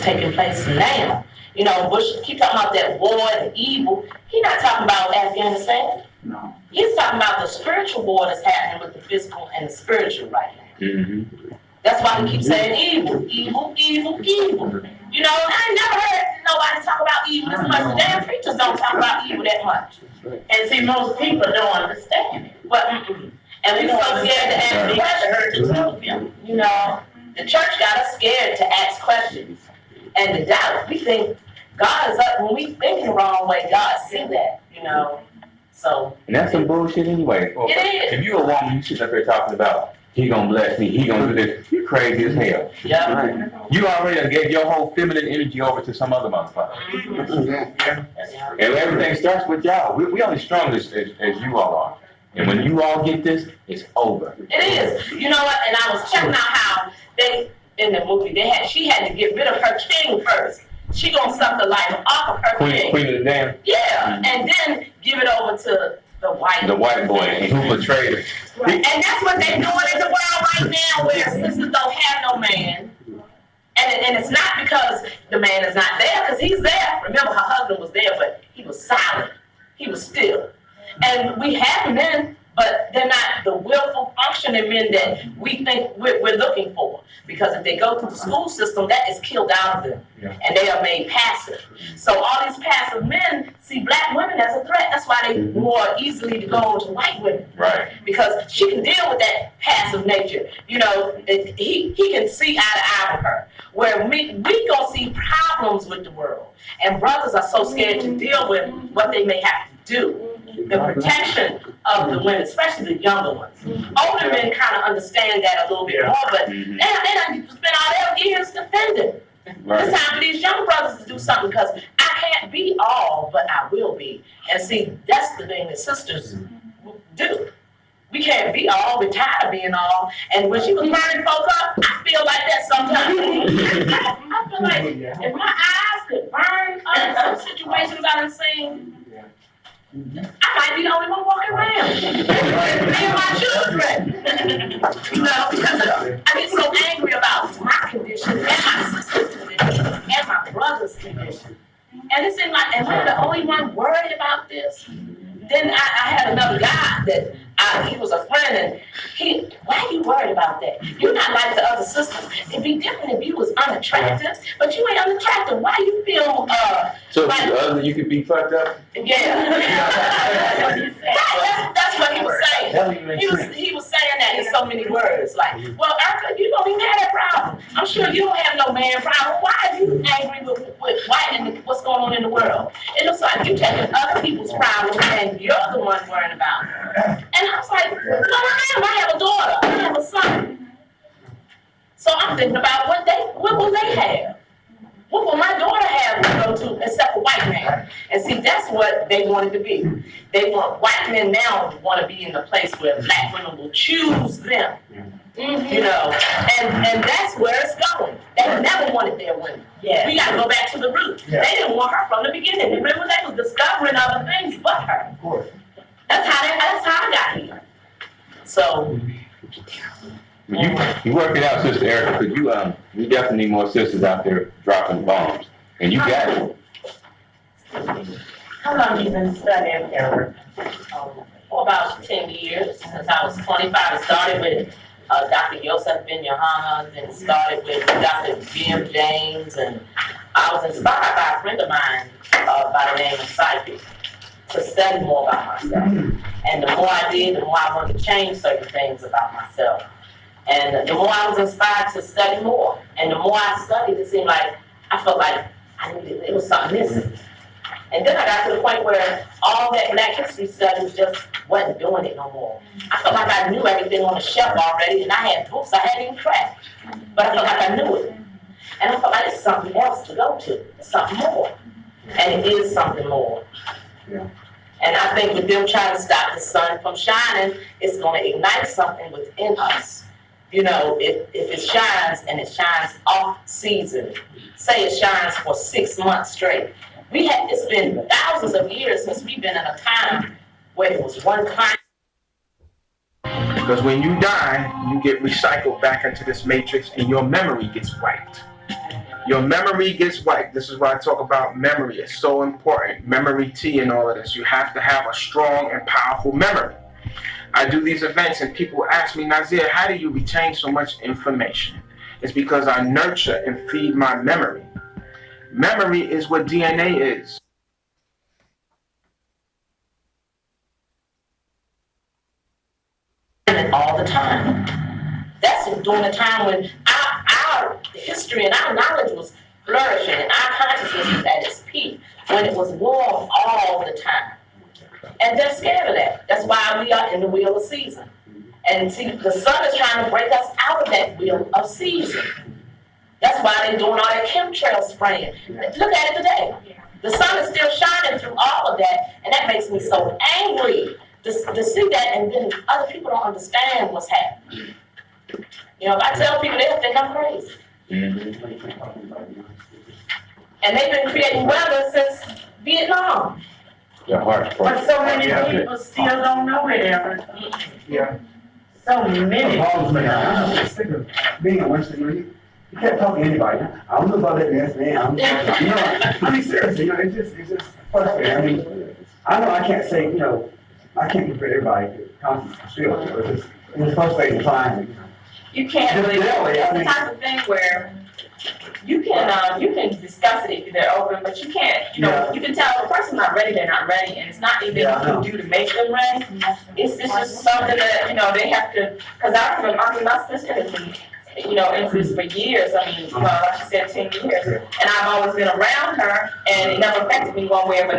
taking place now. You know, Bush keep talking about that war and evil. He's not talking about Afghanistan. No. He's talking about the spiritual war that's happening with the physical and the spiritual right now. Mm-hmm. That's why we keep saying evil, evil, evil, evil. You know, I ain't never heard nobody talk about evil this much. The damn preachers don't talk about evil that much. And see, most people don't understand it. But, and we so scared to ask questions. You know, the church got us scared to ask questions and to doubt. We think God is up when we think the wrong way. God see that, you know. So. And that's some bullshit anyway. It is. If you're a woman, you sit up there talking about, he gonna bless me, he gonna do this. You crazy as hell. Yeah. Right. You already gave your whole feminine energy over to some other motherfucker. And everything starts with y'all. We only strong as you all are. And when you all get this, it's over. It is. You know what? And I was checking out how they, in the movie, she had to get rid of her king first. She gonna suck the life off of her king. Queen of the Damned. Yeah. And then give it over to the white boy, and who betrayed her. Right. And that's what they're doing in the world right now, where sisters don't have no man. And it's not because the man is not there, because he's there. Remember, her husband was there, but he was silent. He was still. And we have men, but they're not the willful, functioning men that we think we're looking for. Because if they go through the school system, that is killed out of them. Yeah. And they are made passive. So all these passive men see black women as a threat. That's why they more easily to go to white women. Right. Because she can deal with that passive nature. You know, he can see eye to eye with her. Where we gonna see problems with the world. And brothers are so scared to deal with what they may have to do. The protection of the women, especially the younger ones. Older men kind of understand that a little bit more, but they don't spend all their years defending. Right. It's time for these young brothers to do something, because I can't be all, but I will be. And see, that's the thing that sisters do. We can't be all, we're tired of being all. And when she was burning folk up, I feel like that sometimes. I feel like if my eyes could burn up some situations I done seen, I might be the only one walking around. Me and my children. You know, because I get so angry about my condition and my sister's condition and my brother's condition. And it seemed like, am I the only one worried about this? Then I had another guy that he was a friend, and why are you worried about that? You're not like the other sisters. It'd be different if you was unattractive, but you ain't unattractive. Why you feel so like, if the other you could be fucked up? Yeah. That's what he was saying. He was saying that in so many words. Like, well, Erica, you don't even have that problem. I'm sure you don't have no man problem. Why are you angry with white and what's going on in the world? It looks like you're taking other people's problems and you're the one worrying about it. And I was like, no, I have a daughter. I have a son. So I'm thinking about what will they have? What will my daughter have to go to except a white man? And see, that's what they wanted to be. They want white men now want to be in the place where black women will choose them. You know, and that's where it's going. They never wanted their women. Yeah. We got to go back to the root. Yeah. They didn't want her from the beginning. Remember, they was discovering other things but her. Of course. That's how I got here. So. You work it out, Sister Erica, because you definitely need more sisters out there dropping bombs. And you got it. How long you been studying, Erica? For about 10 years, since I was 25. I started with Dr. Yosef Ben Yohana, then started with Dr. B.M. James, and I was inspired by a friend of mine by the name of Psyche to study more about myself. And the more I did, the more I wanted to change certain things about myself. And the more I was inspired to study more, and the more I studied, it seemed like I felt like it was something missing. And then I got to the point where all that Black history studies just wasn't doing it no more. I felt like I knew everything on the shelf already, and I had books I hadn't even cracked. But I felt like I knew it. And I felt like there's something else to go to, something more. And it is something more. Yeah. And I think with them trying to stop the sun from shining, it's going to ignite something within us. You know, if it shines and it shines off season, say it shines for 6 months straight. It's been thousands of years since we've been in a time where it was one climate. Because when you die, you get recycled back into this matrix and your memory gets wiped. Your memory gets wiped. This is why I talk about memory. It's so important. Memory T and all of this. You have to have a strong and powerful memory. I do these events and people ask me, Nazir, how do you retain so much information? It's because I nurture and feed my memory. Memory is what DNA is. All the time. That's during a time when our history and our knowledge was flourishing and our consciousness was at its peak, when it was warm all the time. And they're scared of that. That's why we are in the wheel of season. And see, the sun is trying to break us out of that wheel of season. That's why they're doing all that chemtrail spraying. Look at it today. The sun is still shining through all of that, and that makes me so angry to see that, and then other people don't understand what's happening. You know, if I tell people, they'll think I'm crazy. And they've been creating weather since Vietnam. Your heart's broken. But so many people still don't know it, Aaron. Yeah. So many. I'm sick of being a Western Union. You can't talk to anybody. I don't know about that yes, man. I mean, seriously, you know, it's just frustrating. I mean, I know I can't say, you know, I can't compare everybody to constant still. It's frustrating to find. You can't really, it's the type of thing where you can discuss it if they're open, but you can't, you know, you can tell if a person's not ready, they're not ready, and it's not anything you can do to make them ready. It's just something that, you know, they have to, because my sister has been, you know, into this for years. I mean, like she said, 10 years. And I've always been around her, and it never affected me one way or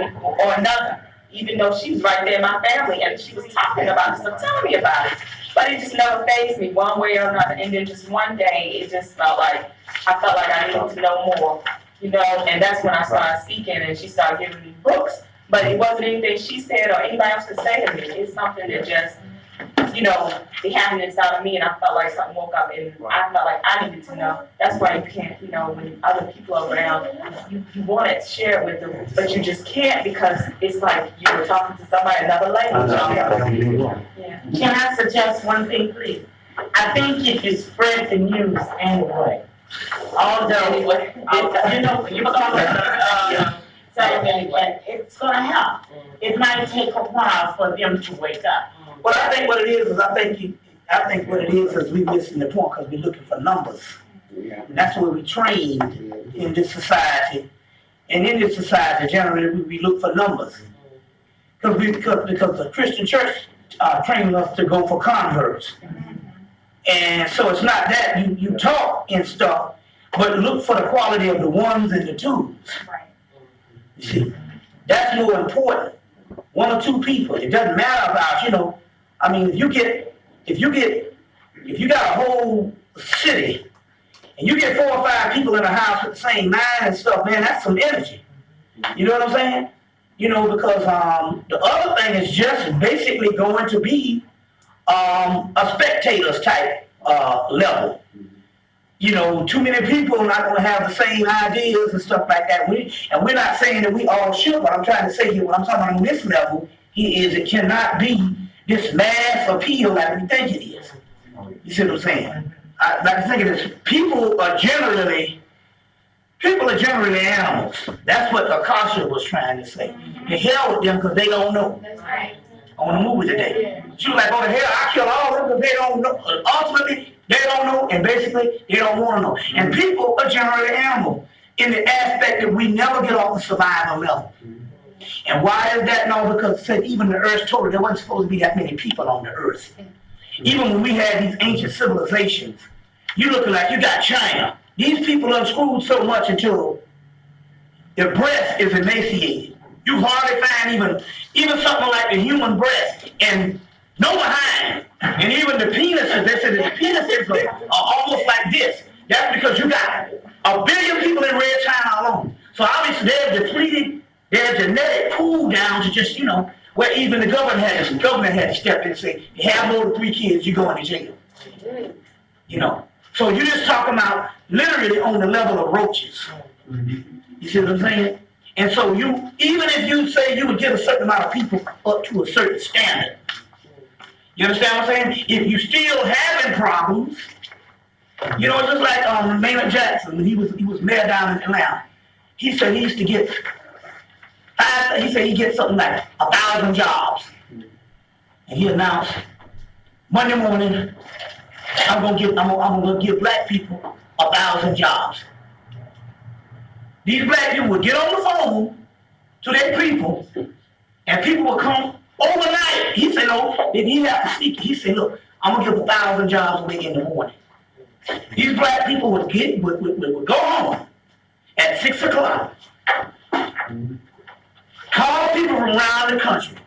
another, even though she was right there in my family, and she was talking about it, so telling me about it. But it just never fazed me one way or another. And then just one day, it just felt like, I felt like I needed to know more, you know, and that's when I started seeking, and she started giving me books. But it wasn't anything she said or anybody else could say to me. It's something that just, you know, it happened inside of me, and I felt like something woke up, and I felt like I needed to know. That's why you can't, you know, when other people are around, you want to share it with them, but you just can't, because it's like you were talking to somebody another language. Yeah. Can I suggest one thing, please? I think if you spread the news anyway, although, you know, you're talking anyway, it's going to help. It might take a while for them to wake up. Well, I think what it is what it is we missing the point because we're looking for numbers. And that's where we trained in this society. And in this society, generally, we look for numbers. Because the Christian church trained us to go for converts. And so it's not that you talk and stuff, but look for the quality of the ones and the twos. Right. You see, that's more important. One or two people. It doesn't matter about, you know, I mean, if you got a whole city and you get 4 or 5 people in a house with the same mind and stuff, man, that's some energy. You know what I'm saying? You know, because the other thing is just basically going to be a spectators type level. You know, too many people are not going to have the same ideas and stuff like that. We're not saying that we all should, but I'm trying to say here, what I'm talking about on this level, it cannot be this mass appeal like we think it is. You see what I'm saying? I like to think of this. People are generally animals. That's what Akasha was trying to say. The hell with them because they don't know. That's right. On the movie today. She was like, oh, the hell, I kill all of them because they don't know. Ultimately, they don't know, and basically, they don't want to know. And people are generally animals in the aspect that we never get off the survival level. And why is that? No, because it said even the earth told her there wasn't supposed to be that many people on the earth. Even when we had these ancient civilizations, you looking like you got China. These people unscrewed so much until their breast is emaciated. You hardly find even something like the human breast and no behind. And even the penises, they said the penises are almost like this. That's because you got 1 billion people in Red China alone. So obviously they're depleted their genetic pool down to just, you know, where even the government had to step in and say, you have more than 3 kids, you're going to jail. You know. So you're just talking about literally on the level of roaches. You see what I'm saying? And so even if you say you would get a certain amount of people up to a certain standard, you understand what I'm saying? If you still having problems, You know, just like Maynard Jackson when he was mayor down in Atlanta. He said he used to get he said he gets something like 1,000 jobs. And he announced Monday morning, I'm gonna give black people 1,000 jobs. These black people would get on the phone to their people, and people would come overnight. He said, no, then he had to speak. He said, look, I'm gonna give 1,000 jobs away in the morning. These black people would go home at 6 o'clock, call people from around the country.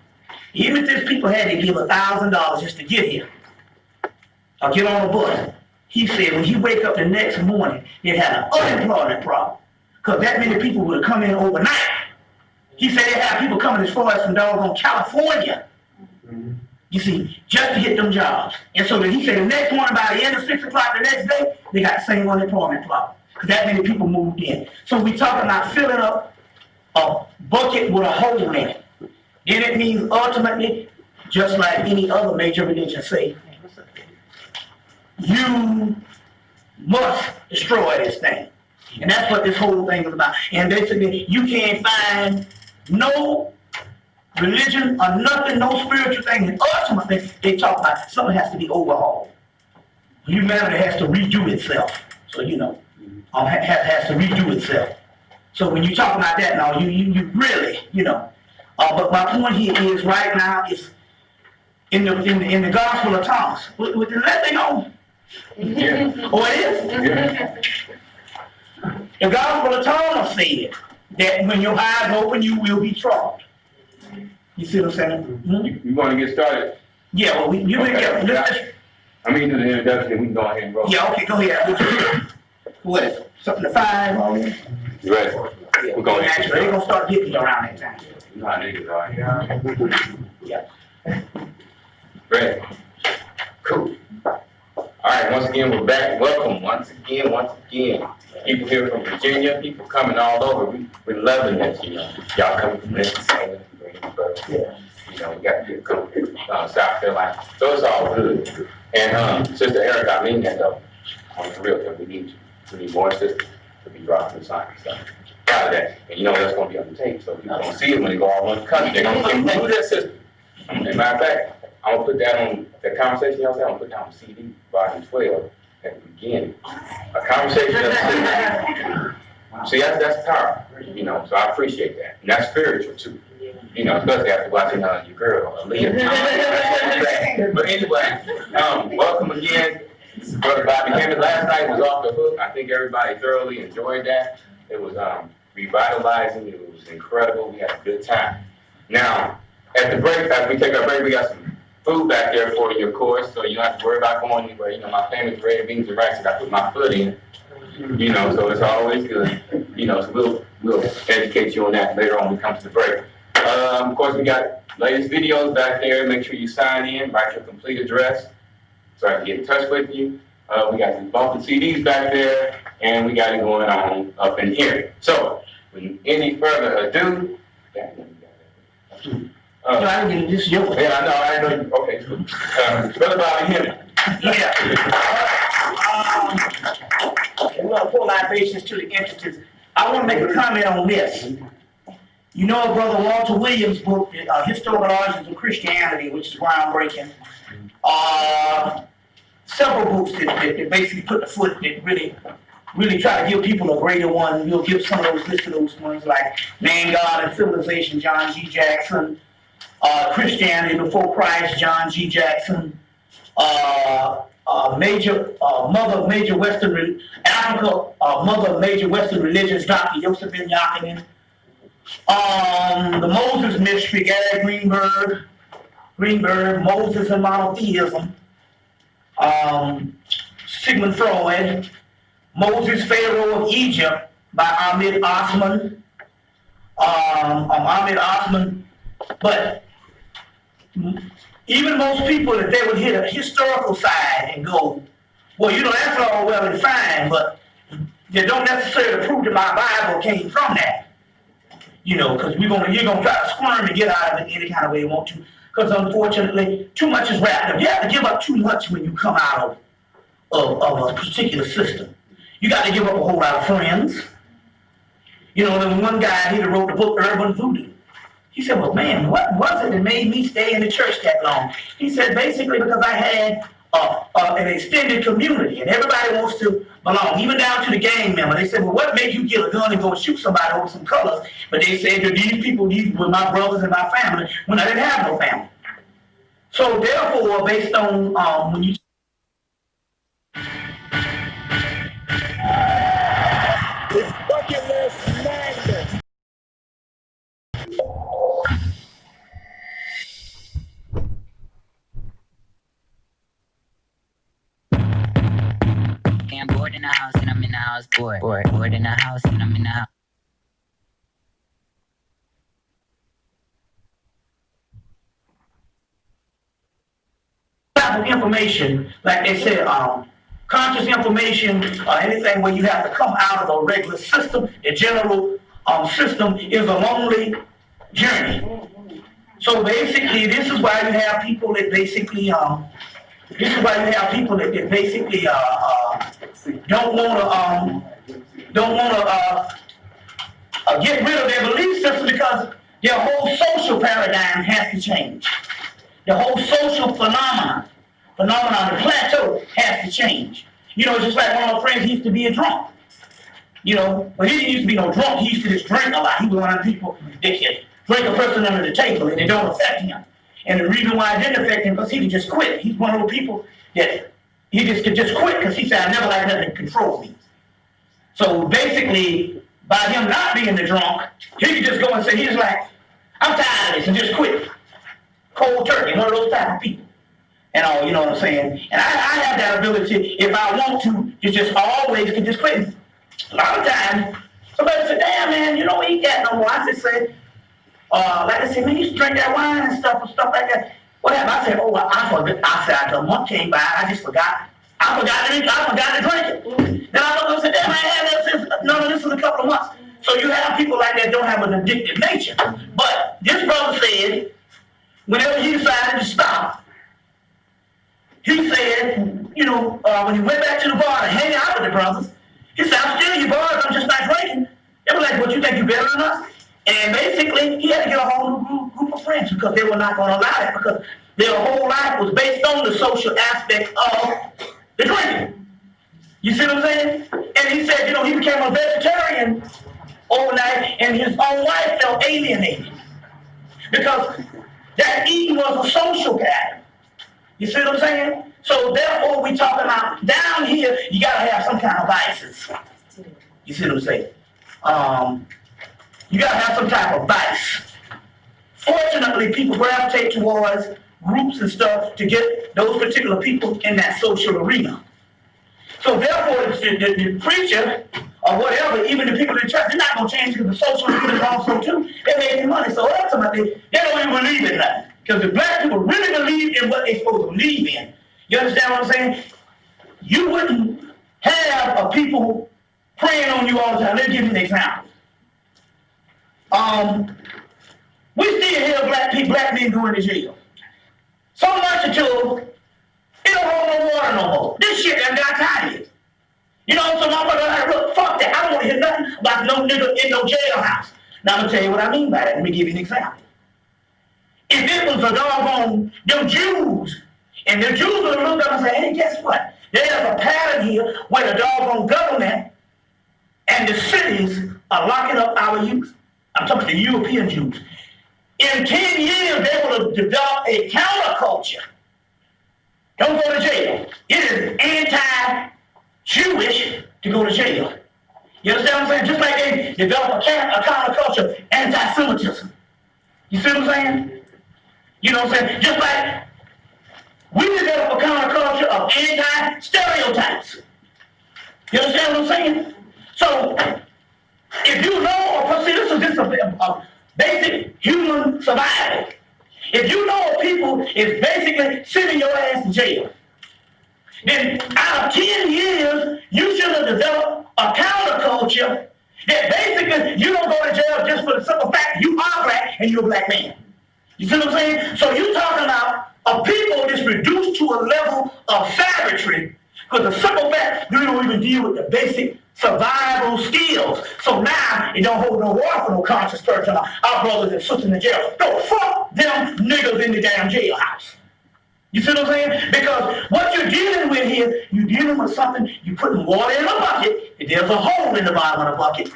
Even if these people had to give $1,000 just to get here or get on a bus, he said when he wake up the next morning, they'd have an unemployment problem because that many people would come in overnight. He said they have people coming as far as from doggone California, you see, just to get them jobs. And so he said the next morning, by the end of 6 o'clock the next day, they got the same unemployment problem because that many people moved in. So we talking about filling up a bucket with a hole in it. Then it means ultimately, just like any other major religion say, you must destroy this thing. And that's what this whole thing is about. And basically, you can't find no religion or nothing, no spiritual thing. And ultimately, they talk about something has to be overhauled. Humanity has to redo itself. So, you know, has to redo itself. So when you talk about that now, you really, you know. But my point here is right now is in the Gospel of Thomas. Would you let me know? Yeah. Oh, it is? Yeah. The Gospel of Thomas said that when your eyes open, you will be troubled. You see what I'm saying? Mm-hmm. You want to get started? Yeah, well, let's just... I mean, to the introduction, we can go ahead and roll. Yeah, okay, go ahead. What is it? Something to 5? You ready? Yeah, we're going actually, they're going to start getting you around that time. You know how niggas are. Yeah. Ready? Cool. All right, once again, we're back. Welcome once again. People here from Virginia, people coming all over. We're loving this, you know. Y'all coming from Mississippi, Greensboro. Yeah. You know, we got people coming from South Carolina. So it's all good. And Sister Erica, I mean that though. On the real thing, we need more sisters to be rocking the science stuff. Proud of that. And you know that's gonna be on the tape, so people gonna see it when they go all around the country. They're gonna say, who that sister? As a matter of fact, I'm gonna put that on the conversation y'all said, I'm gonna put that on CD, volume 12 at the beginning. A conversation of see, that's powerful, you know, so I appreciate that. And that's spiritual too. You know, especially after watching your girl, Aaliyah. But anyway, welcome again, Brother Bobby Hemmitt. Last night was off the hook. I think everybody thoroughly enjoyed that. It was revitalizing. It was incredible. We had a good time. Now, at the break, after we take our break, we got some food back there for you, of course, so you don't have to worry about going anywhere. You know, my famous red beans and rice that I put my foot in. You know, so it's always good. You know, so we'll educate you on that later on when we come to the break. Of course, we got latest videos back there. Make sure you sign in, write your complete address so I can get in touch with you. We got some bumping CDs back there, and we got it going on up in here. So, without any further ado, I didn't get this yoke. yeah, I know. Okay, so, Brother Bobby Hemmitt. Yeah. We're going to pull libations to the entities. I want to make a comment on this. You know Brother Walter Williams' book, Historical Origins of Christianity, which is groundbreaking. Several books that basically put the foot, that really try to give people a greater one. We'll give some of those listed those ones like Man, God, and Civilization, John G. Jackson. Christianity Before Christ, John G. Jackson. Mother of major Western Africa, mother of major Western religions, Dr. Joseph Ben Yakinen. The Moses Mystery, Gary Greenberg, Moses and Monotheism. Sigmund Freud, Moses Pharaoh of Egypt by Ahmed Osman. But even most people, if they would hit a historical side and go, well, you know, that's all well and fine, but they don't necessarily prove that my Bible came from that. You know, because you're gonna try to squirm and get out of it any kind of way you want to. Because unfortunately, too much is wrapped up. You have to give up too much when you come out of of a particular system. You got to give up a whole lot of friends. You know, there was one guy, he wrote the book Urban Voodoo. He said, well, man, what was it that made me stay in the church that long? He said, basically because I had an extended community, and everybody wants to belong, even down to the gang member. They said, well, what made you get a gun and go and shoot somebody over some colors? But they said that these people, these were my brothers and my family, when I didn't have no family. So therefore, based on when you Bucket list madness. I'm bored in the house and I'm in the house bored. Bored in the house and I'm in the house. type of information, like they said, conscious information or anything where you have to come out of a regular system, the general system is a lonely journey. So basically, this is why you have people that basically, don't want to get rid of their belief system because their whole social paradigm has to change. The whole social phenomenon, the plateau has to change. You know, it's just like one of my friends, he used to be a drunk. You know, but he didn't used to be no drunk, he used to just drink a lot. He was one of the people that can drink a person under the table and it don't affect him. And the reason why it didn't affect him, because he could just quit. He's one of those people that he just could just quit because he said, I never like nothing to control me. So basically, by him not being the drunk, he could just go and say, he's like, I'm tired of this, and just quit. Cold turkey, one of those type of people. And all, you know what I'm saying? And I have that ability, if I want to just always could just quit. A lot of times, somebody said, damn man, you don't eat that no more. I just said, like I said, man, you used to drink that wine and stuff like that. What happened? I said, oh, I forgot. I said, the month came by, I just forgot. I forgot to drink it. Then I looked and said, damn, I had that since, no, this is a couple of months. So you have people like that don't have an addictive nature. But this brother said, whenever he decided to stop, he said, you know, when he went back to the bar to hang out with the brothers, he said, I'm still in your bars, I'm just not drinking. They were like, what, you think you're better than us? And basically, he had to get a whole new group of friends because they were not going to allow that because their whole life was based on the social aspect of the drinking. You see what I'm saying? And he said, you know, he became a vegetarian overnight and his own wife felt alienated because that eating was a social pattern. You see what I'm saying? So therefore, we talking about down here, you got to have some kind of vices. You see what I'm saying? You got to have some type of vice. Fortunately, people gravitate towards groups and stuff to get those particular people in that social arena. So therefore, the preacher or whatever, even the people in the church, they're not going to change because the social arena is also too. They're making money. So ultimately, they don't even believe in nothing. Because the black people really believe in what they're supposed to believe in. You understand what I'm saying? You wouldn't have a people praying on you all the time. Let me give you an example. We still hear black men going to jail. So much until it don't hold no water no more. This shit done got tired. You know, so my brother like, look, fuck that. I don't want to hear nothing about no nigga in no jailhouse. Now I'm gonna tell you what I mean by that. Let me give you an example. If it was a doggone them Jews, and the Jews would look up and say, hey, guess what? There's a pattern here where the doggone government and the cities are locking up our youth. I'm talking about the European Jews. In 10 years, they will have developed a counterculture. Don't go to jail. It is anti-Jewish to go to jail. You understand what I'm saying? Just like they develop a counterculture, anti-Semitism. You see what I'm saying? You know what I'm saying? Just like we develop a counterculture of anti-stereotypes. You understand what I'm saying? So, if you know, or see, this is just a basic human survival. If you know people is basically sending your ass to jail, then out of 10 years, you should have developed a counterculture that basically you don't go to jail just for the simple fact you are black and you're a black man. You see what I'm saying? So you're talking about a people that's reduced to a level of savagery Because the simple fact, we don't even deal with the basic survival skills. So now, it don't hold no water for no conscious person, our brothers and sisters in the jail. No, fuck them niggas in the damn jailhouse. You see what I'm saying? Because what you're dealing with here, you're dealing with something, you're putting water in a bucket, and there's a hole in the bottom of the bucket.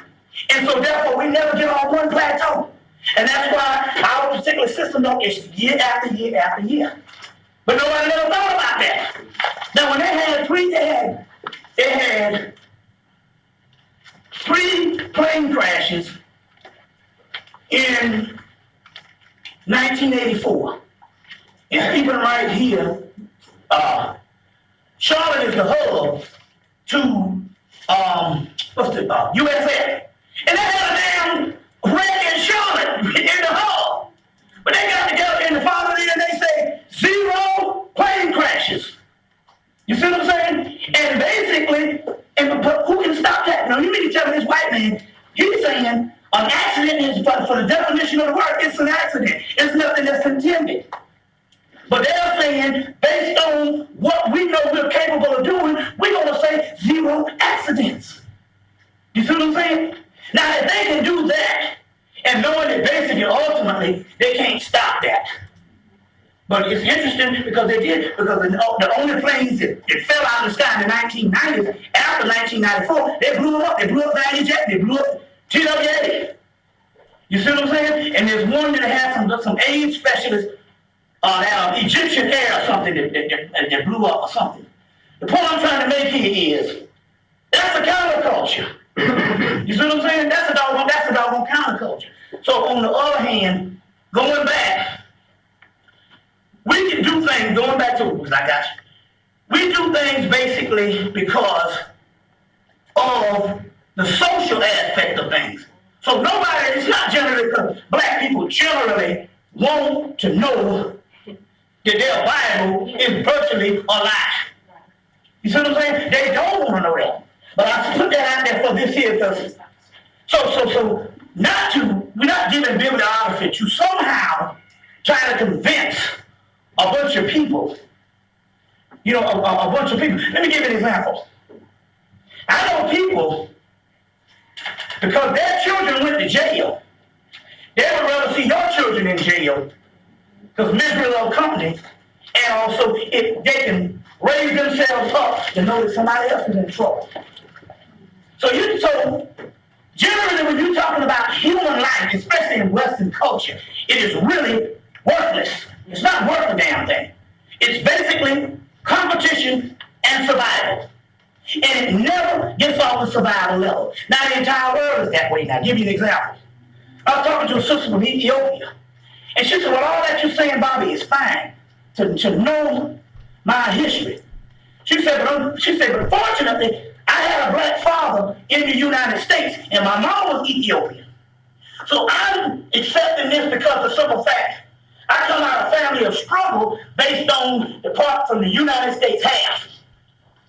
And so therefore, we never get on one plateau. And that's why our particular system is year after year after year. But nobody never thought about that. Now, when they had three plane crashes in 1984. And even right here, Charlotte is the hub to USA. And they had a damn wreck in Charlotte in the hub. But they got together in the following year and they say 0 plane crashes. You see what I'm saying? And basically, who can stop that? Now, you mean to tell me this white man, he's saying an accident is, for the definition of the word, it's an accident. It's nothing that's intended. But they're saying, based on what we know we're capable of doing, we're going to say 0 accidents. You see what I'm saying? Now, if they can do that, and knowing that basically, ultimately, they can't stop that. But it's interesting because they did, because the only planes that fell out of the sky in the 1990s, after 1994, they blew up. They blew up Value Jet, they blew up TWA. You see what I'm saying? And there's one that had some aid specialists, Egyptian Air or something that blew up or something. The point I'm trying to make here is, that's a counterculture. You see what I'm saying? That's a doggone counterculture. So on the other hand, going back, we can do things, going back to what I got you. We do things basically because of the social aspect of things. So it's not generally because black people generally want to know that their Bible is virtually a lie. You see what I'm saying? They don't want to know that. But I put that out there for this here because so we're not giving bibliography to somehow try to convince a bunch of people, a bunch of people. Let me give you an example. I know people, because their children went to jail, they would rather see your children in jail, because misery loves company, and also if they can raise themselves up to know that somebody else is in trouble. So generally when you're talking about human life, especially in Western culture, it is really worthless. It's not worth a damn thing. It's basically competition and survival. And it never gets off the survival level. Now the entire world is that way. Now, I'll give you an example. I was talking to a sister from Ethiopia. And she said, well, all that you're saying, Bobby, is fine. To know my history. She said, but fortunately, I had a black father in the United States, and my mom was Ethiopian. So I'm accepting this because of the simple fact, I come out of a family of struggle based on the part from the United States half.